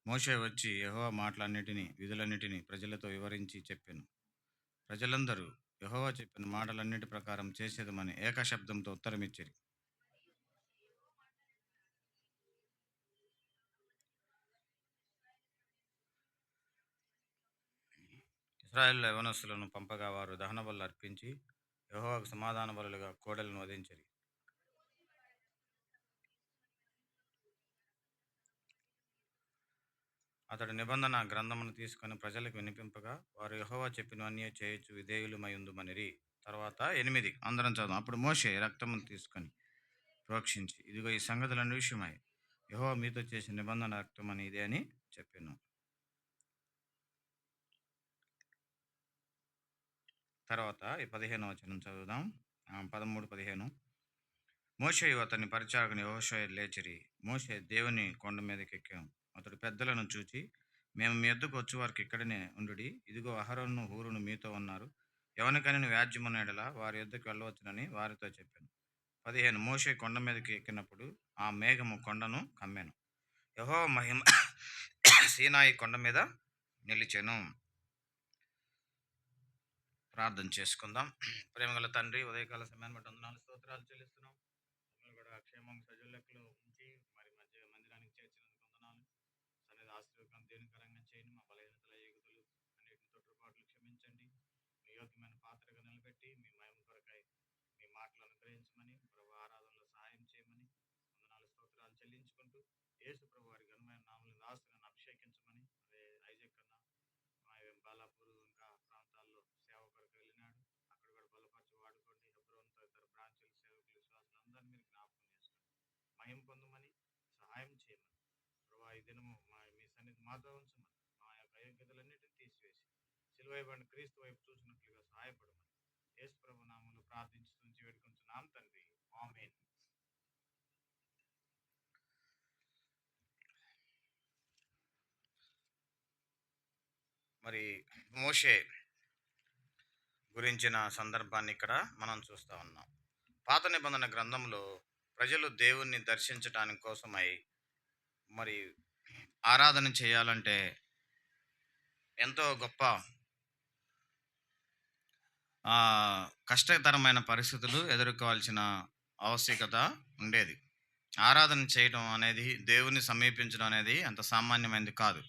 మోషే వచ్చి యెహోవా మాటలన్నిటినీ విధులన్నిటినీ ప్రజలతో వివరించి చెప్పెను. ప్రజలందరూ యెహోవా చెప్పిన మాటలన్నిటి ప్రకారం చేసేదమని ఏకశబ్దంతో ఉత్తరమిచ్చిరి. ఇశ్రాయేలు యవనస్తులను పంపగా వారు దహన బలులు అర్పించి యెహోవాకు సమాధాన బలులుగా కోడెలను వధించిరి. అతడు నిబంధన గ్రంథమును తీసుకొని ప్రజలకు వినిపింపగా వారు యెహోవా చెప్పినవన్నీ చేయొచ్చు విధేయులమై తర్వాత 8 అందరం చదువు. అప్పుడు మోషే రక్తమును తీసుకొని ప్రోక్షించి, ఇదిగో ఈ సంగతులన్నీ విషయమై యెహోవా మీతో చేసిన నిబంధన రక్తం అని ఇదే అని చెప్పాను. తర్వాత ఈ 15వ వచనం చదువుదాం. 13-15. మోషేయు అతని పరిచారకుని యెహోషువ లేచిరి. మోషే దేవుని కొండ మీదకి ఎక్కాము. అతడు పెద్దలను చూచి, మేము మీ యొద్దకు వచ్చే వారికి ఇక్కడనే ఉండుడి. ఇదిగో అహరోను హూరును మీతో ఉన్నారు. ఎవరికైనా వ్యాజ్యమున్న యెడల వారి యొద్దకు వెళ్ళవచ్చునని వారితో చెప్పాను. 15. మోషే కొండ మీదకి ఎక్కినప్పుడు ఆ మేఘము కొండను కమ్మెను. యెహోవా మహిమ సీనాయి కొండ మీద నిలిచెను. ప్రార్థన చేసుకుందాం. ప్రేమగల తండ్రి, ఉదయకాల సమయాన్ని బట్టి వందనాలు స్తోత్రాలు చెల్లిస్తున్నాం. కూడా క్షేమం సజల లెక్కలో ఉంచి మరి మందిరానికి చేర్చినందుకు వందనాలు. సన్నిధి ఆశీర్వాదం దీనికరంగా చేయండి. మా బలహీనతల ఎగుతులు అన్నిటిని తొట్టుపాట్లు క్షమించండి. మీ యోగ్యమైన పాత్రగా నిలబెట్టి మీ మహిమ కొరకై మీ మాటలు అనుగ్రహించమని ప్రభు ఆరాధనలో సహాయం చేయమని వందనాలు స్తోత్రాలు చెల్లించుకుంటూ యేసు ప్రభు వారి ఘనమైన నామములు దాసులను అభిషేకించమని అదే ఐజక్ అన్న మా బాలాపూర్ ఇంకా ప్రాంతాల్లో సేవ కొరకు వెళ్ళినాడు. అక్కడ కూడా బలపరిచి వాడుకోండి. హెబ్రోన్ తదితర బ్రాంచులు సేవకులు విశ్వాసులు అందరినీ మీరు జ్ఞాపకం చేసుకోండి. మహిమ పొందమని సహాయం చేయమని ప్రభా ఈ దినము మీ సన్నిధి మాతో ఉంచమని మా యొక్క అయోగ్యతలన్నిటిని తీసివేసి సిలువైబడిన క్రీస్తు వైపు చూసినట్లుగా సహాయపడమని యేసు ప్రభు నామములో ప్రార్థించి వేడుకుంటున్నాం తండ్రి. ఆమేన్. మరి మోషే గురించిన సందర్భాన్ని ఇక్కడ మనం చూస్తూ ఉన్నాం. పాత నిబంధన గ్రంథంలో ప్రజలు దేవుణ్ణి దర్శించటానికి కోసమై మరి ఆరాధన చేయాలంటే ఎంతో గొప్ప కష్టతరమైన పరిస్థితులు ఎదుర్కోవాల్సిన ఆవశ్యకత ఉండేది. ఆరాధన చేయడం అనేది, దేవుని సమీపించడం అనేది అంత సామాన్యమైనది కాదు.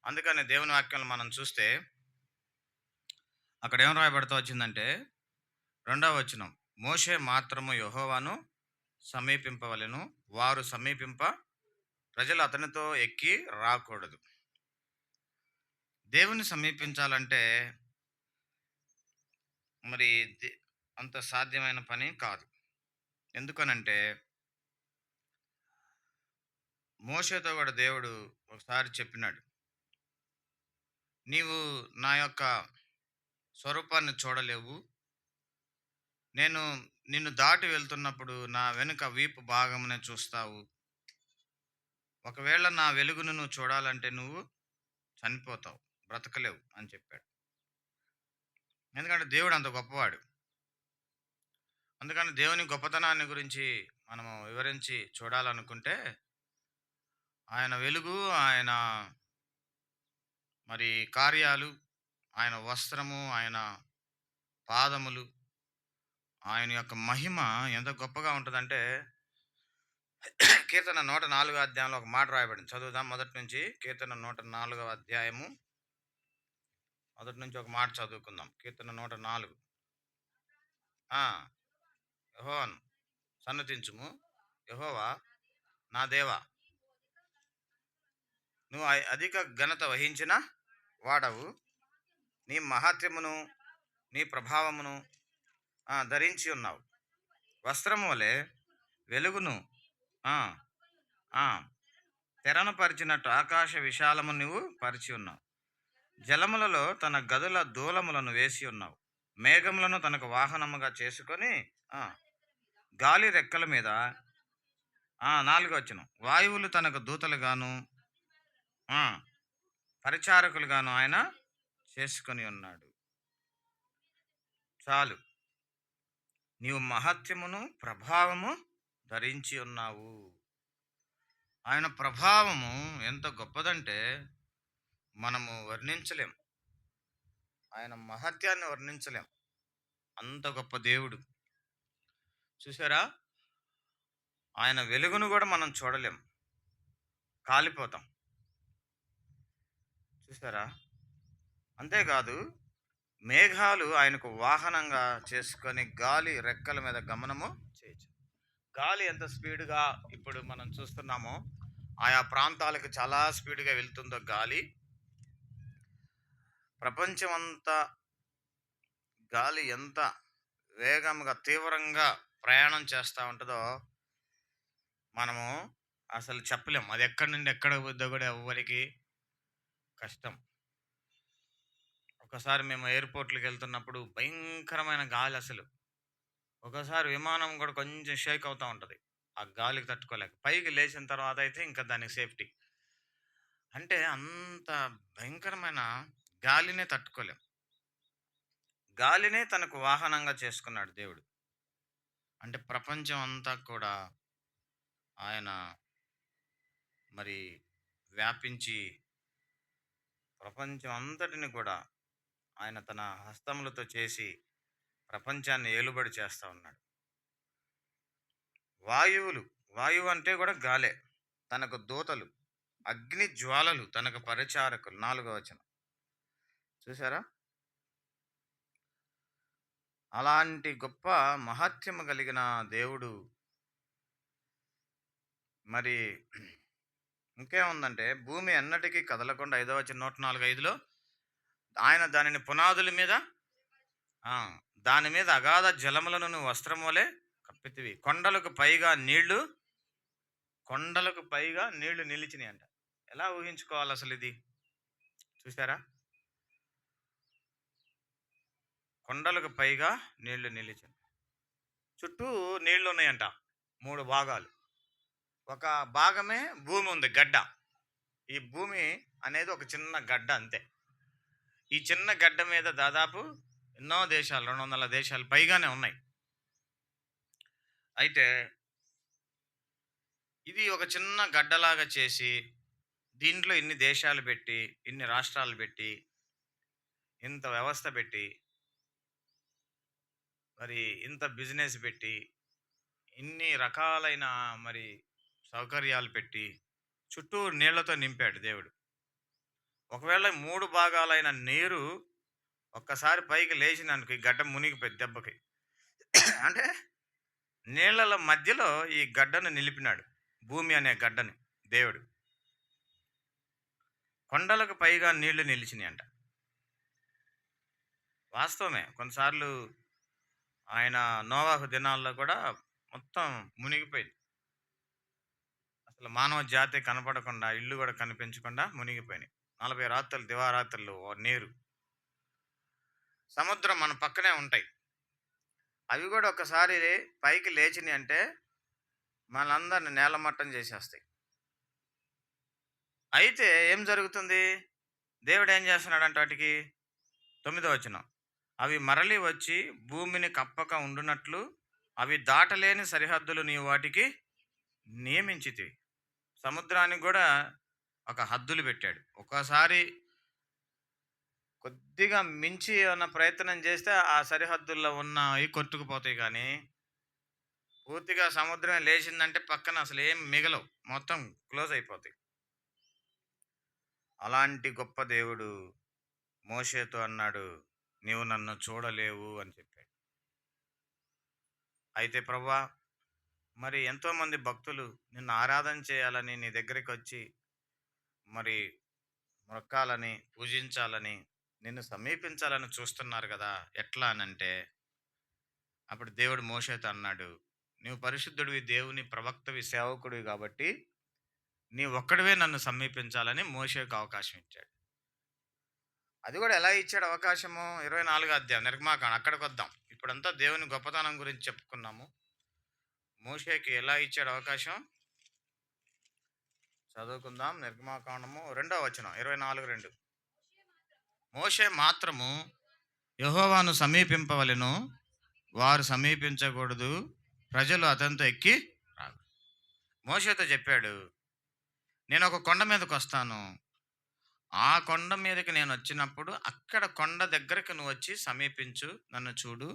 అందుకని దేవుని వాక్యంలో మనం చూస్తే అక్కడ ఏం రాయబడుతూ వచ్చిందంటే 2వ వచనం, మోషే మాత్రము యెహోవాను సమీపింపవలెను, వారు సమీపింప ప్రజలు అతనితో ఎక్కి రాకూడదు. దేవుని సమీపించాలంటే మరి అంత సాధ్యమైన పని కాదు. ఎందుకనంటే మోషేతో కూడా దేవుడు ఒకసారి చెప్పినాడు, నీవు నా యొక్క స్వరూపాన్ని చూడలేవు, నేను నిన్ను దాటి వెళ్తున్నప్పుడు నా వెనుక వీపు భాగమునే చూస్తావు, ఒకవేళ నా వెలుగును నువ్వు చూడాలంటే నువ్వు చనిపోతావు, బ్రతకలేవు అని చెప్పాడు. ఎందుకంటే దేవుడు అంత గొప్పవాడు. అందుకని దేవుని గొప్పతనాన్ని గురించి మనము వివరించి చూడాలనుకుంటే ఆయన వెలుగు, ఆయన మరి కార్యాలు, ఆయన వస్త్రము, ఆయన పాదములు, ఆయన యొక్క మహిమ ఎంత గొప్పగా ఉంటుందంటే కీర్తన 104వ అధ్యాయంలో ఒక మాట రాయబడింది. చదువుదాం మొదటి నుంచి. కీర్తన 104వ అధ్యాయము మొదటి నుంచి ఒక మాట చదువుకుందాం. కీర్తన 104. యెహోవాను సన్నతించుము, యెహోవా నా దేవా, నువ్వు అధిక ఘనత వహించిన వాడవు, నీ మహాత్మ్యమును నీ ప్రభావమును ధరించి ఉన్నావు. వస్త్రము వలె వెలుగును తెరను పరిచినట్టు ఆకాశ విశాలము నువ్వు పరిచి ఉన్నావు. జలములలో తన గదుల దూలములను వేసి ఉన్నావు. మేఘములను తనకు వాహనముగా చేసుకొని గాలి రెక్కల మీద 4వ వచనం, వాయువులు తనకు దూతలుగాను పరిచారకులుగాను ఆయన చేసుకొని ఉన్నాడు. చాలు, నీవు మహత్యమును ప్రభావము ధరించి ఉన్నావు. ఆయన ప్రభావము ఎంత గొప్పదంటే మనము వర్ణించలేం. ఆయన మహత్యాన్ని వర్ణించలేం. అంత గొప్ప దేవుడు. చూసారా? ఆయన వెలుగును గూడా మనం చూడలేం. కాలిపోతాం. చూసారా? అంతేకాదు మేఘాలు ఆయనకు వాహనంగా చేసుకొని గాలి రెక్కల మీద గమనము చేయొచ్చు. గాలి ఎంత స్పీడ్‌గా ఇప్పుడు మనం చూస్తున్నామో, ఆయా ప్రాంతాలకు చాలా స్పీడ్‌గా వెళ్తుందో గాలి, ప్రపంచమంతా గాలి ఎంత వేగంగా, తీవ్రంగా ప్రయాణం చేస్తా ఉంటదో, మనము అసలు చెప్పలేం. అది ఎక్కడి నుండి ఎక్కడికి పోద్దో కూడా ఎవ్వరికీ కష్టం. ఒకసారి మేము ఎయిర్‌పోర్ట్‌లకి వెళ్తున్నప్పుడు భయంకరమైన గాలి అసలు. ఒకసారి విమానం కూడా కొంచెం షేక్ అవుతా ఉంటది. ఆ గాలికి తట్టుకోలేక. పైకి లేచిన తర్వాత అయితే ఇంకా దానికి సేఫ్టీ. అంటే అంత భయంకరమైన గాలినే తట్టుకోలేం. గాలినే తనకు వాహనంగా చేసుకున్నాడు దేవుడు. అంటే ప్రపంచం అంతా కూడా ఆయన మరి వ్యాపించి ప్రపంచం అంతటిని కూడా ఆయన తన హస్తములతో చేసి ప్రపంచాన్ని ఏలుబడి చేస్తా ఉన్నాడు. వాయువులు, వాయువు అంటే కూడా గాలే. తనకు దూతలు, అగ్ని జ్వాలలు తనకు పరిచారకులు. 4వ వచనం. చూసారా? అలాంటి గొప్ప మహత్యము కలిగిన దేవుడు మరి ఇంకేముందంటే భూమి ఎన్నటికీ కదలకుండా 5వ వచనం 104:5లో ఆయన దానిని పునాదుల మీద ఆ, దాని మీద అగాధ జలములను నువ్వు వస్త్రం వలె కప్పితివి. కొండలకు పైగా నీళ్లు నిలిచినాయి అంట. ఎలా ఊహించుకోవాలి అసలు ఇది? చూసారా? కొండలకు పైగా నీళ్లు నిలిచినాయి. చుట్టూ నీళ్లు ఉన్నాయంట. 3 భాగాలు. ఒక భాగమే భూమి ఉంది, గడ్డ. ఈ భూమి అనేది ఒక చిన్న గడ్డ అంతే. ఈ చిన్న గడ్డ మీద దాదాపు ఎన్నో దేశాలు, 200 దేశాలు పైగానే ఉన్నాయి. అయితే ఇది ఒక చిన్న గడ్డలాగా చేసి దీంట్లో ఇన్ని దేశాలు పెట్టి, ఇన్ని రాష్ట్రాలు పెట్టి, ఇంత వ్యవస్థ పెట్టి, మరి ఇంత బిజినెస్ పెట్టి, ఇన్ని రకాలైన మరి సౌకర్యాలు పెట్టి చుట్టూ నీళ్లతో నింపాడు దేవుడు. ఒకవేళ 3 భాగాలైన నీరు ఒక్కసారి పైకి లేచినానికి గడ్డ మునిగిపోయి దెబ్బకి. అంటే నీళ్ళల మధ్యలో ఈ గడ్డను నిలిపినాడు. భూమి అనే గడ్డని దేవుడు. కొండలకు పైగా నీళ్లు నిలిచినాయంట. వాస్తవమే. కొన్నిసార్లు ఆయన నోవాహు దినాల్లో కూడా మొత్తం మునిగిపోయింది. అసలు మానవ జాతి కనపడకుండా, ఇల్లు కూడా కనిపించకుండా మునిగిపోయినాయి. 40 రాత్రులు దివారాత్రులు నీరు. సముద్రం మన పక్కనే ఉంటాయి. అవి కూడా ఒకసారి పైకి లేచినాయి అంటే మనందరిని నేలమట్టం చేసేస్తాయి. అయితే ఏం జరుగుతుంది? దేవుడు ఏం చేస్తున్నాడంటే వాటికి 9వ వచనం. అవి మరలి వచ్చి భూమిని కప్పక ఉండునట్లు అవి దాటలేని సరిహద్దులు నీవు వాటికి నియమించితివి. సముద్రానికి కూడా ఒక హద్దులు పెట్టాడు. ఒక్కసారి కొద్దిగా మించి ఏమన్నా ప్రయత్నం చేస్తే ఆ సరిహద్దుల్లో ఉన్నవి కొట్టుకుపోతాయి. కానీ పూర్తిగా సముద్రం లేచిందంటే పక్కన అసలు ఏం మిగలవు, మొత్తం క్లోజ్ అయిపోతాయి. అలాంటి గొప్ప దేవుడు మోషేతో అన్నాడు, నీవు నన్ను చూడలేవు అని చెప్పాడు. అయితే ప్రభువా, మరి ఎంతోమంది భక్తులు నిన్ను ఆరాధన చేయాలని నీ దగ్గరికి వచ్చి మరి మొక్కాలని, పూజించాలని, నిన్ను సమీపించాలని చూస్తున్నారు కదా, ఎట్లా అనంటే అప్పుడు దేవుడు మోషేతో అన్నాడు, నీవు పరిశుద్ధుడివి, దేవుని ప్రవక్తవి, సేవకుడివి కాబట్టి నీ ఒక్కడివే నన్ను సమీపించాలని మోషేకు అవకాశం ఇచ్చాడు. అది కూడా ఎలా ఇచ్చాడు అవకాశము? 24వ అధ్యాయం నిర్గమాకాండం, అక్కడికి వద్దాం. ఇప్పుడంతా దేవుని గొప్పతనం గురించి చెప్పుకున్నాము. మోషేకి ఎలా ఇచ్చాడు అవకాశం చదువుకుందాం. నిర్గమాకాండము 2వ వచనం 24:2. మోషే మాత్రము యెహోవాను సమీపింపవలెను, వారు సమీపించకూడదు, ప్రజలు అతనితో ఎక్కి రాదు. మోషేతో చెప్పాడు, నేను ఒక కొండ మీదకి వస్తాను. ఆ కొండ మీదకి నేను వచ్చినప్పుడు అక్కడ కొండ దగ్గరికి నువ్వు వచ్చి సమీపించు, నన్ను చూడు.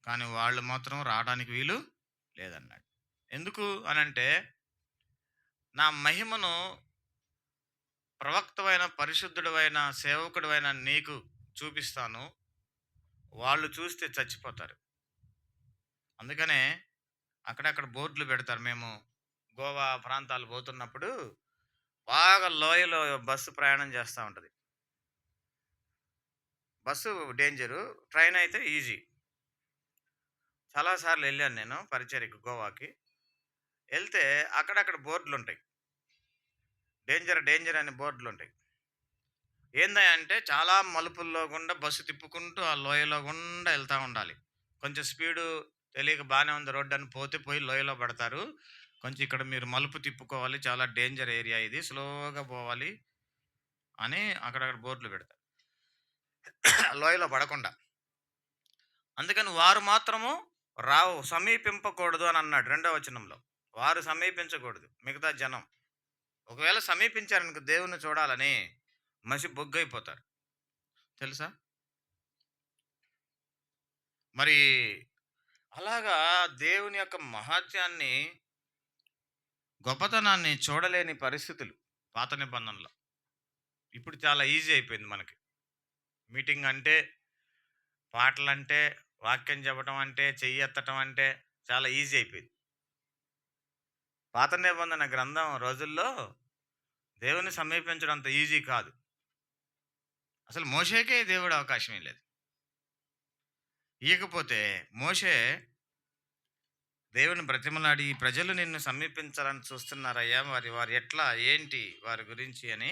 కానీ వాళ్ళు మాత్రం రావడానికి వీలు లేదన్నాడు. ఎందుకు అనంటే, నా మహిమను ప్రవక్తవైన, పరిశుద్ధుడవైన, సేవకుడవైన నీకు చూపిస్తాను. వాళ్ళు చూస్తే చచ్చిపోతారు. అందుకనే అక్కడక్కడ బోర్డులు పెడతారు. మేము గోవా ప్రాంతాలు పోతున్నప్పుడు బాగా లోయలో బస్సు ప్రయాణం చేస్తా ఉంటది. Bus danger. ట్రైన్ అయితే ఈజీ. చాలా సార్లు ఎళ్ళాను నేను పరిచర్యకి గోవాకి. ఎళ్తే అక్కడక్కడ బోర్డులుంటాయి. డేంజర్, డేంజర్ అని బోర్డులుంటాయి. ఏందయ్య అంటే చాలా మలుపుల్లో గుండా బస్సు తిప్పుకుంటూ ఆ లోయలో గుండా ఎళ్తా ఉండాలి. కొంచెం స్పీడు తెలియక బానే ఉంది రోడ్డని పోతే పోయి లోయలో పడతారు. కొంచెం ఇక్కడ మీరు మలుపు తిప్పుకోవాలి. చాలా డేంజర్ ఏరియా ఇది. స్లోగా పోవాలి అని అక్కడక్కడ బోర్డులు పెడతారు. లోయలో పడకుండా. అందుకని వారు మాత్రము సమీపింపకూడదు అని అన్నాడు రెండో వచనంలో. వారు సమీపించకూడదు. మిగతా జనం. ఒకవేళ సమీపించారనుకో దేవుణ్ణి చూడాలని మసి బొగ్గైపోతారు. తెలుసా? మరి అలాగా దేవుని యొక్క మహాత్యాన్ని, గొప్పతనాన్ని చూడలేని పరిస్థితులు పాత నిబంధనలో. ఇప్పుడు చాలా ఈజీ అయిపోయింది మనకి. మీటింగ్ అంటే, పాటలంటే, వాక్యం చెప్పటం అంటే, చెయ్యెత్తటం అంటే చాలా ఈజీ అయిపోయింది. పాత నిబంధన గ్రంథం రోజుల్లో దేవుని సమీపించడం అంత ఈజీ కాదు. అసలు మోషేకే దేవుడు అవకాశం ఇయ్యలేదు. ఇయ్యకపోతే మోషే దేవుని బ్రతిమలాడి, ఈ ప్రజలు నిన్ను సమీపించాలని చూస్తున్నారయ్యా, వారు ఎట్లా ఏంటి వారి గురించి అని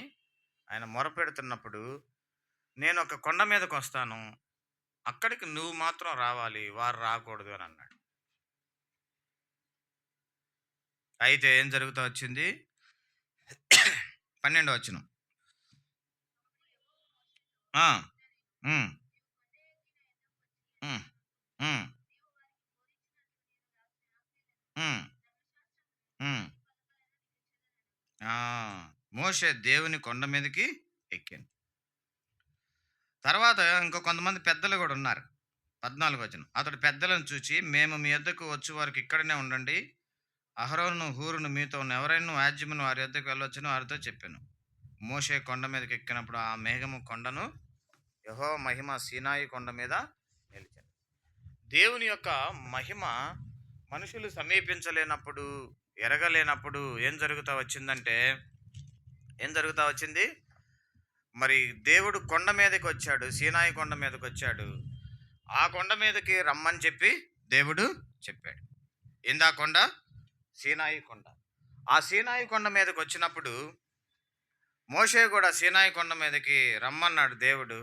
ఆయన మొరపెడుతున్నప్పుడు, నేను ఒక కొండ మీదకి వస్తాను, అక్కడికి నువ్వు మాత్రం రావాలి, వారు రాకూడదు అని అన్నాడు. అయితే ఏం జరుగుతూ వచ్చింది? 12వ వచనం. ఆ, ఉమ్, ఉమ్, ఉమ్, ఉమ్, ఉమ్. ఆ, మోషే దేవుని కొండ మీదకి ఎక్కాను. తర్వాత ఇంకో కొంతమంది పెద్దలు కూడా ఉన్నారు. 14వ వచనం. అతడు పెద్దలను చూచి, మేము మీ యొద్దకు వచ్చే వారికి ఇక్కడనే ఉండండి. అహరోను, హూరును మీతో ఉన్న ఎవరైనా వ్యాజ్యమును వారి యొద్దకు వెళ్ళొచ్చును వారితో చెప్పాను. మోషే కొండ మీదకి ఎక్కినప్పుడు ఆ మేఘము కొండను, యెహోవా మహిమ సీనాయి కొండ మీద నిలిచాను. దేవుని యొక్క మహిమ మనుషులు సమీపించలేనప్పుడు, ఎరగలేనప్పుడు ఏం జరుగుతా వచ్చింది? మరి దేవుడు కొండ మీదకి వచ్చాడు, సీనాయి కొండ మీదకి వచ్చాడు. ఆ కొండ మీదకి రమ్మని చెప్పి దేవుడు చెప్పాడు. ఏందా కొండ? సీనాయి కొండ. ఆ సీనాయి కొండ మీదకి వచ్చినప్పుడు మోషే కూడా సీనాయి కొండ మీదకి రమ్మన్నాడు దేవుడు.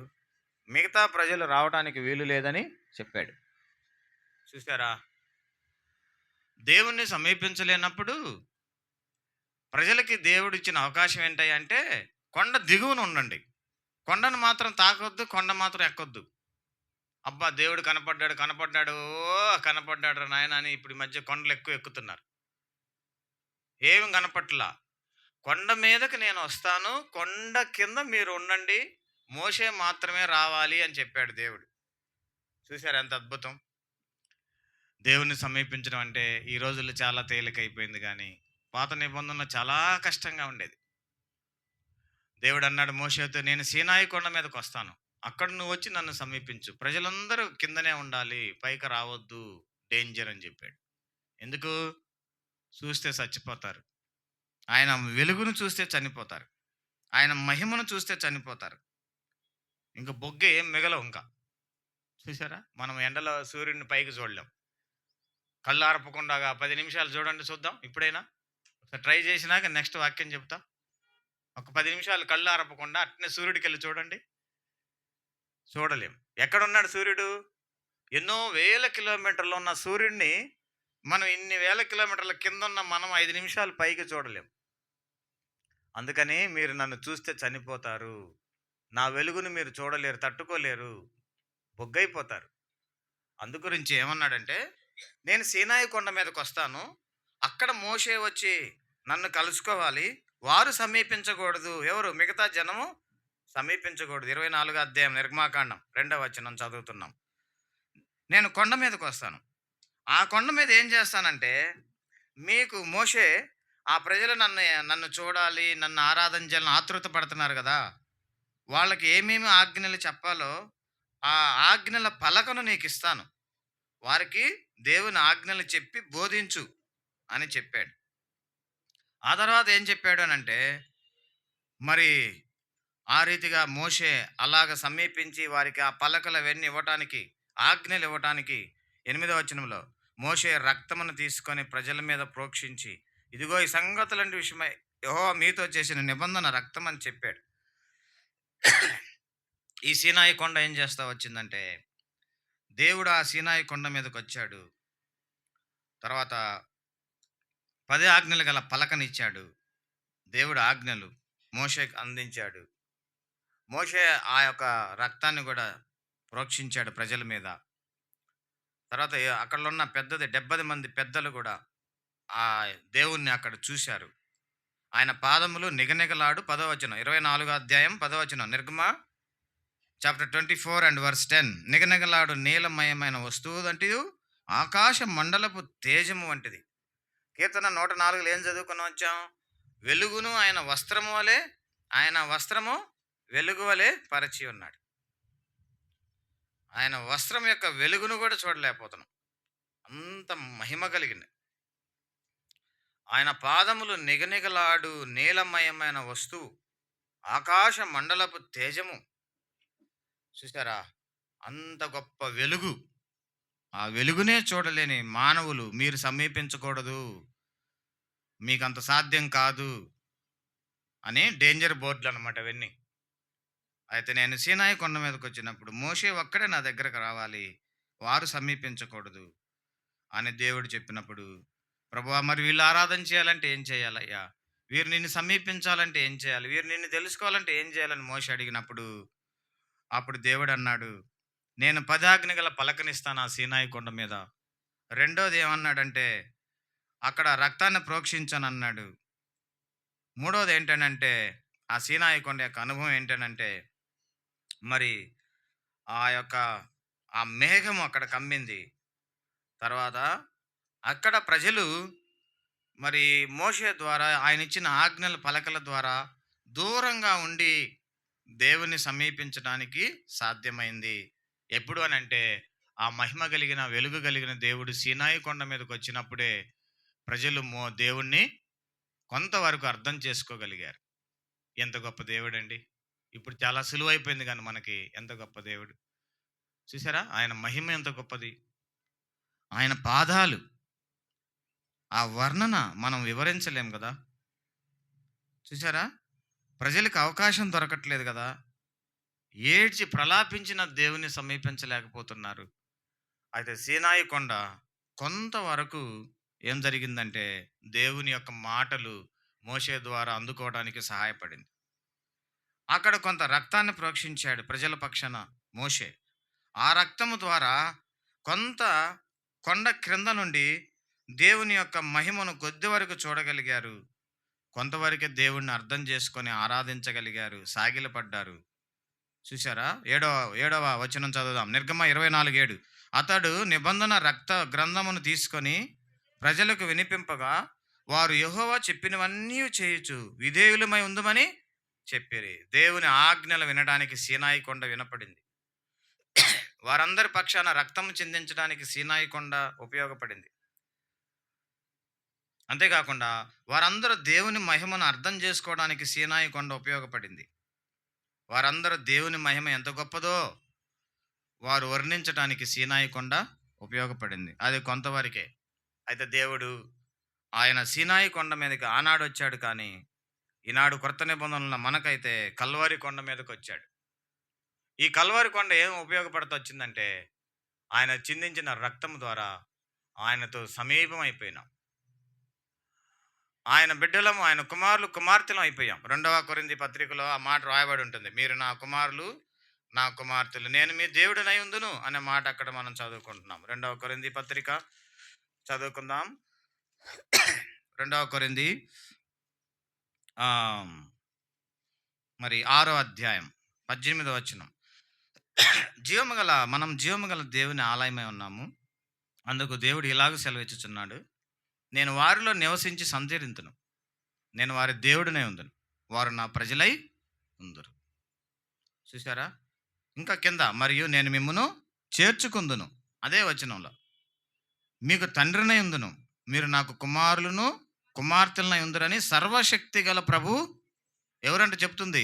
మిగతా ప్రజలు రావడానికి వీలు లేదని చెప్పాడు. చూసారా? దేవుణ్ణి సమీపించలేనప్పుడు ప్రజలకి దేవుడు ఇచ్చిన అవకాశం ఏంటంటే, కొండ దిగువన ఉండండి, కొండను మాత్రం తాకొద్దు, కొండ మాత్రం ఎక్కొద్దు. అబ్బా దేవుడు కనపడ్డాడు, కనపడ్డాడు నాయన అని ఇప్పుడు ఈ మధ్య కొండలు ఎక్కువ ఎక్కుతున్నారు. ఏమి కనపట్లా. కొండ మీదకి నేను వస్తాను, కొండ కింద మీరు ఉండండి, మోషే మాత్రమే రావాలి అని చెప్పాడు దేవుడు. చూశారు ఎంత అద్భుతం? దేవుణ్ణి సమీపించడం అంటే ఈ రోజుల్లో చాలా తేలికైపోయింది, కానీ పాత నిబంధనలో చాలా కష్టంగా ఉండేది. దేవుడు అన్నాడు మోషేతో, నేను సీనాయి కొండ మీదకి వస్తాను, అక్కడ నువ్వు వచ్చి నన్ను సమీపించు, ప్రజలందరూ కిందనే ఉండాలి, పైకి రావద్దు, డేంజర్ అని చెప్పాడు. ఎందుకు? చూస్తే చచ్చిపోతారు. ఆయన వెలుగును చూస్తే చనిపోతారు. ఆయన మహిమను చూస్తే చనిపోతారు. ఇంక బొగ్గే ఏం మిగలవు ఇంకా. చూసారా? మనం ఎండలో సూర్యుడిని పైకి చూడలేం. కళ్ళు ఆర్పకుండా 10 నిమిషాలు చూడండి చూద్దాం ఇప్పుడైనా. ఒకసారి ట్రై చేసినాక నెక్స్ట్ వాక్యం చెప్తా. ఒక 10 నిమిషాలు కళ్ళు ఆర్పకుండా అట్నే సూర్యుడికి వెళ్ళి చూడండి. చూడలేం. ఎక్కడున్నాడు సూర్యుడు? ఎన్నో వేల కిలోమీటర్లు ఉన్న సూర్యుడిని మనం ఇన్ని వేల కిలోమీటర్ల కింద ఉన్న మనం 5 నిమిషాలు పైకి చూడలేం. అందుకని మీరు నన్ను చూస్తే చనిపోతారు, నా వెలుగును మీరు చూడలేరు, తట్టుకోలేరు, బొగ్గైపోతారు. అందుగురించి ఏమన్నాడంటే, నేను సీనాయి కొండ మీదకి వస్తాను, అక్కడ మోషే వచ్చి నన్ను కలుసుకోవాలి, వారు సమీపించకూడదు. ఎవరు? మిగతా జనము సమీపించకూడదు. 24 అధ్యాయం నిర్గమాకాండం 2వ వచనం చదువుతున్నాం. నేను కొండ మీదకొస్తాను. ఆ కొండ మీద ఏం చేస్తానంటే, మీకు మోషే ఆ ప్రజలు నన్ను చూడాలి, నన్ను ఆరాధన చేయాలని ఆతృత పడుతున్నారు గదా! వాళ్ళకి ఏమేమి ఆజ్ఞలు చెప్పాలో, ఆ ఆజ్ఞల పలకను నీకిస్తాను. వారికి దేవుని ఆజ్ఞలు చెప్పి బోధించు అని చెప్పాడు. ఆ తర్వాత ఏం చెప్పాడు అనంటే, మరి ఆ రీతిగా మోషే అలాగ సమీపించి వారికి ఆ పలకలవన్నీ ఇవ్వటానికి, ఆజ్ఞలు ఇవ్వటానికి 8వ వచనంలో మోషే రక్తమును తీసుకొని ప్రజల మీద ప్రోక్షించి, ఇదిగో ఈ సంగతులంటి విషయమై యెహోవా మీతో చేసిన నిబంధన రక్తం అని చెప్పాడు. ఈ సీనాయి కొండ ఏం చేస్తా వచ్చిందంటే, దేవుడు ఆ సీనాయి కొండ మీదకొచ్చాడు. తర్వాత 10 ఆజ్ఞలు గల పలకనిచ్చాడు. దేవుడు ఆజ్ఞలు మోషేకి అందించాడు. మోషే ఆ యొక్క రక్తాన్ని కూడా ప్రోక్షించాడు ప్రజల మీద. తర్వాత అక్కడ ఉన్న 70 మంది పెద్దలు కూడా ఆ దేవుణ్ణి అక్కడ చూశారు. ఆయన పాదములు నిగనిగలాడు 10వ వచనం 24 అధ్యాయం 10వ వచనం నిర్గమ చాప్టర్ 24 అండ్ వర్స్ 10 నిగనిగలాడు నీలమయమైన వస్తువు వంటియు ఆకాశ మండలపు తేజము వంటిది. కీర్తన 104 ఏం చదువుకుని వచ్చాం? వెలుగును ఆయన వస్త్రము వెలుగు వలె పరచి ఉన్నాడు. ఆయన వస్త్రం యొక్క వెలుగును కూడా చూడలేకపోతున్నాం. అంత మహిమ కలిగింది. ఆయన పాదములు నిగనిగలాడు నీలమయమైన వస్తువు, ఆకాశ మండలపు తేజము. చూసారా? అంత గొప్ప వెలుగు. ఆ వెలుగునే చూడలేని మానవులు మీరు సమీపించకూడదు, మీకంత సాధ్యం కాదు అని డేంజర్ బోర్డులు అనమాట అవన్నీ. అయితే నేను సీనాయి కొండ మీదకి వచ్చినప్పుడు మోషే ఒక్కడే నా దగ్గరకు రావాలి, వారు సమీపించకూడదు అని దేవుడు చెప్పినప్పుడు, ప్రభువా మరి వీళ్ళు ఆరాధన చేయాలంటే ఏం చేయాలయ్యా? వీరు నిన్ను సమీపించాలంటే ఏం చేయాలి? వీరు నిన్ను తెలుసుకోవాలంటే ఏం చేయాలని మోషే అడిగినప్పుడు, అప్పుడు దేవుడు అన్నాడు, నేను 10 ఆజ్ఞగల పలకనిస్తాను ఆ సీనాయి కొండ మీద. రెండోది ఏమన్నాడంటే, అక్కడ రక్తాన్ని ప్రోక్షించనన్నాడు. మూడోది ఏంటనంటే, ఆ సీనాయి కొండ యొక్క అనుభవం ఏంటనంటే, మరి ఆ యొక్క ఆ మేఘము అక్కడ కమ్మింది. తర్వాత అక్కడ ప్రజలు మరి మోషే ద్వారా ఆయన ఇచ్చిన ఆజ్ఞల పలకల ద్వారా దూరంగా ఉండి దేవుని సమీపించడానికి సాధ్యమైంది. ఎప్పుడు అనంటే ఆ మహిమ కలిగిన వెలుగు కలిగిన దేవుడు సీనాయి కొండ మీదకి వచ్చినప్పుడే ప్రజలు దేవుణ్ణి కొంతవరకు అర్థం చేసుకోగలిగారు. ఎంత గొప్ప దేవుడండి! ఇప్పుడు చాలా సులువైపోయింది కానీ మనకి ఎంత గొప్ప దేవుడు. చూసారా? ఆయన మహిమ ఎంత గొప్పది. ఆయన పాదాలు, ఆ వర్ణన మనం వివరించలేం కదా. చూసారా? ప్రజలకు అవకాశం దొరకట్లేదు కదా. ఏడ్చి ప్రలాపించిన దేవుని సమీపించలేకపోతున్నారు. అయితే సీనాయి కొండ కొంతవరకు ఏం జరిగిందంటే దేవుని యొక్క మాటలు మోషే ద్వారా అందుకోవడానికి సహాయపడింది. అక్కడ కొంత రక్తాన్ని ప్రోక్షించాడు ప్రజల పక్షాన మోషే. ఆ రక్తము ద్వారా కొంత కొండ క్రింద నుండి దేవుని యొక్క మహిమను కొద్ది వరకు చూడగలిగారు. కొంతవరకే దేవుణ్ణి అర్థం చేసుకొని ఆరాధించగలిగారు, సాగిలపడ్డారు. చూసారా? ఏడవ వచనం చదువుదాం. నిర్గమ 24:7 అతడు నిబంధన రక్త గ్రంథమును తీసుకొని ప్రజలకు వినిపింపగా వారు యెహోవా చెప్పినవన్నీ చేయుచు విధేయులమై ఉందుమని చెప్పిరి. దేవుని ఆజ్ఞలు వినడానికి సీనాయి కొండ వినపడింది. వారందరి పక్షాన రక్తం చిందించడానికి సీనాయి కొండ ఉపయోగపడింది. అంతేకాకుండా వారందరూ దేవుని మహిమను అర్థం చేసుకోవడానికి సీనాయి కొండ ఉపయోగపడింది. వారందరూ దేవుని మహిమ ఎంత గొప్పదో వారు వర్ణించడానికి సీనాయి కొండ ఉపయోగపడింది. అది కొంతవరకే. అయితే దేవుడు ఆయన సీనాయి కొండ మీదకి ఆనాడు వచ్చాడు, కానీ ఈనాడు కొత్త నిబంధనలో మనకైతే కల్వరి కొండ మీదకి వచ్చాడు. ఈ కల్వరి కొండ ఏం ఉపయోగపడుతూ వచ్చిందంటే ఆయన చిందించిన రక్తం ద్వారా ఆయనతో సమీపం అయిపోయినాం. ఆయన బిడ్డలము, ఆయన కుమారులు కుమార్తెలం అయిపోయాం. 2వ కొరింథీ పత్రికలో ఆ మాట రాయబడి ఉంటుంది. మీరు నా కుమారులు నా కుమార్తెలు, నేను మీ దేవుడినై ఉందును అనే మాట అక్కడ మనం చదువుకుంటున్నాం. 2వ కొరింథీ పత్రిక చదువుకుందాం. 2వ కొరింథీ ఆహ్, మరి 6వ అధ్యాయం 18వ వచనం. జీవము గల దేవుని ఆలయమై ఉన్నాము. అందుకు దేవుడు ఇలాగ సెలవిచ్చుచున్నాడు. నేను వారిలో నివసించి సంచరింతును. నేను వారి దేవుడినై ఉందును. వారు నా ప్రజలై ఉందురు. చూసారా? ఇంకా కింద మరియు నేను మిమ్మును చేర్చుకుందును. అదే వచనంలో. మీకు తండ్రినై ఉందును. మీరు నాకు కుమారులను, కుమార్తెలనై ఉందురని సర్వశక్తి గల ప్రభువు ఎవరంట చెప్తుంది?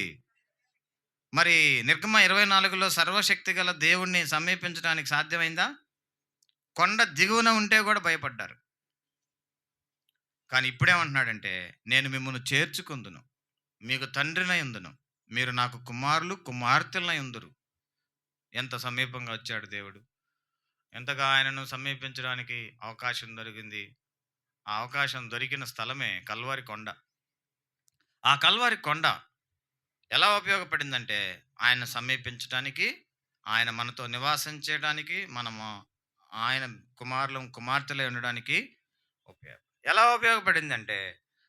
మరి నిర్గమ 24లో సర్వశక్తి గల దేవుణ్ణి సమీపించడానికి సాధ్యమైందా? కొండ దిగువన ఉంటే కూడా భయపడ్డారు. కానీ ఇప్పుడేమంటున్నాడంటే, నేను మిమ్మును చేర్చుకుందును. మీకు తండ్రినై ఉందును. మీరు నాకు కుమారులు, కుమార్తెలనై ఉందురు. ఎంత సమీపంగా వచ్చాడు దేవుడు. ఎంతగా ఆయనను సమీపించడానికి అవకాశం దొరికింది. ఆ అవకాశం దొరికిన స్థలమే కల్వారి కొండ. ఆ కల్వారి కొండ ఎలా ఉపయోగపడిందంటే, ఆయన్ని సమీపించటానికి, ఆయన మనతో నివాసం చేయడానికి, మనము ఆయన కుమారులం, కుమార్తెలై ఉండడానికి ఎలా ఉపయోగపడిందంటే,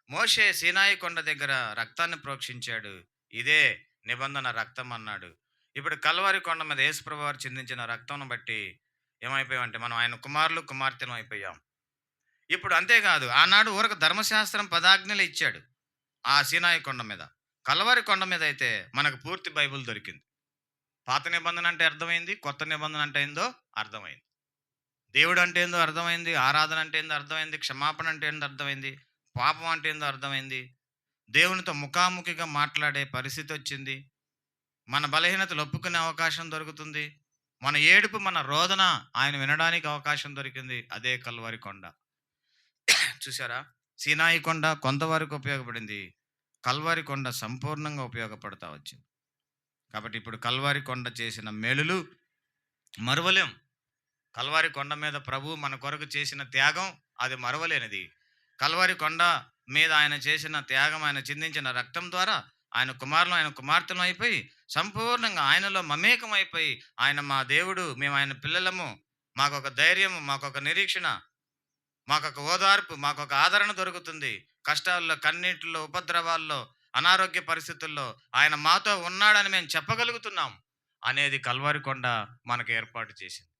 మోషే సీనాయి కొండ దగ్గర రక్తాన్ని ప్రోక్షించాడు. ఇదే నిబంధన రక్తం అన్నాడు. ఇప్పుడు కల్వారి కొండ మీద యేసుప్రభువు వారు చిందించిన రక్తంను బట్టి ఏమైపోయామంటే, మనం ఆయన కుమారులు, కుమార్తెలం అయిపోయాం. ఇప్పుడు అంతేకాదు, ఆనాడు ఊరకు ధర్మశాస్త్రం పదాజ్ఞలు ఇచ్చాడు ఆ సీనాయి కొండ మీద. కల్వారి కొండ మీద అయితే మనకు పూర్తి బైబిల్ దొరికింది. పాత నిబంధన అంటే అర్థమైంది, కొత్త నిబంధన అంటే ఏందో అర్థమైంది. దేవుడు అంటే ఏందో అర్థమైంది, ఆరాధన అంటే ఏందో అర్థమైంది, క్షమాపణ అంటే ఏందో అర్థమైంది, పాపం అంటే ఏందో అర్థమైంది. దేవునితో ముఖాముఖిగా మాట్లాడే పరిస్థితి వచ్చింది. మన బలహీనతలు ఒప్పుకునే అవకాశం దొరుకుతుంది. మన ఏడుపు, మన రోదన ఆయన వినడానికి అవకాశం దొరికింది. అదే కల్వారి కొండ. చూసారా? సీనాయి కొండ కొంతవరకు ఉపయోగపడింది. కల్వారి కొండ సంపూర్ణంగా ఉపయోగపడతా వచ్చింది. కాబట్టి ఇప్పుడు కల్వారి కొండ చేసిన మేలులు మరువలేం. కల్వారి కొండ మీద ప్రభు మన కొరకు చేసిన త్యాగం అది మరవలేనిది. కల్వారి కొండ మీద ఆయన చేసిన త్యాగం, ఆయన చిందించిన రక్తం ద్వారా ఆయన కుమారులు, ఆయన కుమార్తెలు అయిపోయి సంపూర్ణంగా ఆయనలో మమేకం అయిపోయి, ఆయన మా దేవుడు, మేము ఆయన పిల్లలము, మాకొక ధైర్యము, మాకొక నిరీక్షణ, మాకొక ఓదార్పు, మాకొక ఆదరణ దొరుకుతుంది. కష్టాల్లో, కన్నీటిలో, ఉపద్రవాల్లో, అనారోగ్య పరిస్థితుల్లో ఆయన మాతో ఉన్నాడని మేము చెప్పగలుగుతున్నాం అనేది కల్వారి కొండ మనకు ఏర్పాటు చేసింది.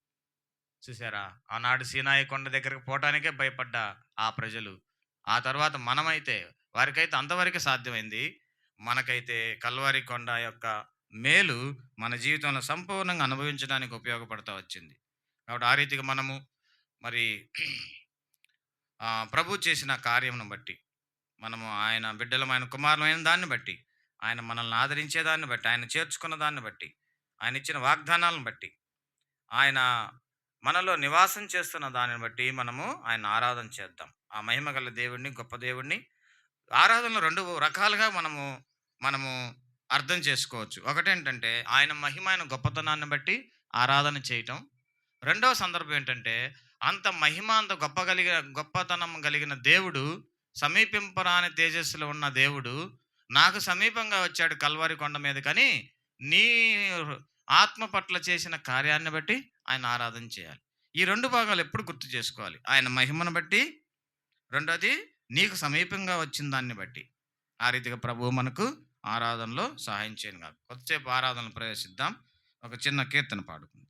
చూసారా? ఆనాడు సీనాయి కొండ దగ్గరకు పోవటానికే భయపడ్డ ఆ ప్రజలు, ఆ తర్వాత మనమైతే వారికైతే అంతవరకు సాధ్యమైంది. మనకైతే కల్వారి కొండ యొక్క మేలు మన జీవితంలో సంపూర్ణంగా అనుభవించడానికి ఉపయోగపడతా వచ్చింది. కాబట్టి ఆ రీతిగా మనము మరి ప్రభు చేసిన కార్యమును బట్టి, మనము ఆయన బిడ్డలం, ఆయన కుమారులమైన దాన్ని బట్టి, ఆయన మనల్ని ఆదరించే దాన్ని బట్టి, ఆయన చేర్చుకున్న దాన్ని బట్టి, ఆయన ఇచ్చిన వాగ్దానాలను బట్టి, ఆయన మనలో నివాసం చేస్తున్న దానిని బట్టి మనము ఆయన ఆరాధన చేద్దాం. ఆ మహిమ గల దేవుడిని, గొప్ప దేవుడిని ఆరాధనలో 2 రకాలుగా మనము మనము అర్థం చేసుకోవచ్చు. ఒకటేంటంటే ఆయన మహిమ, ఆయన గొప్పతనాన్ని బట్టి ఆరాధన చేయటం. రెండవ సందర్భం ఏంటంటే, అంత మహిమ, అంత గొప్పతనం కలిగిన దేవుడు, సమీపింపరాని తేజస్సులో ఉన్న దేవుడు నాకు సమీపంగా వచ్చాడు కల్వారి కొండ మీద, కానీ నీ ఆత్మ పట్ల చేసిన కార్యాన్ని బట్టి ఆయన ఆరాధన చేయాలి. ఈ 2 భాగాలు ఎప్పుడు గుర్తు చేసుకోవాలి. ఆయన మహిమను బట్టి, రెండోది నీకు సమీపంగా వచ్చిన దాన్ని బట్టి. ఆ రీతిగా ప్రభువు మనకు ఆరాధనలో సహాయం చేయను కాదు. కొద్దిసేపు ఆరాధనలు ప్రవేశిద్దాం. ఒక చిన్న కీర్తన పాడుకుందాం.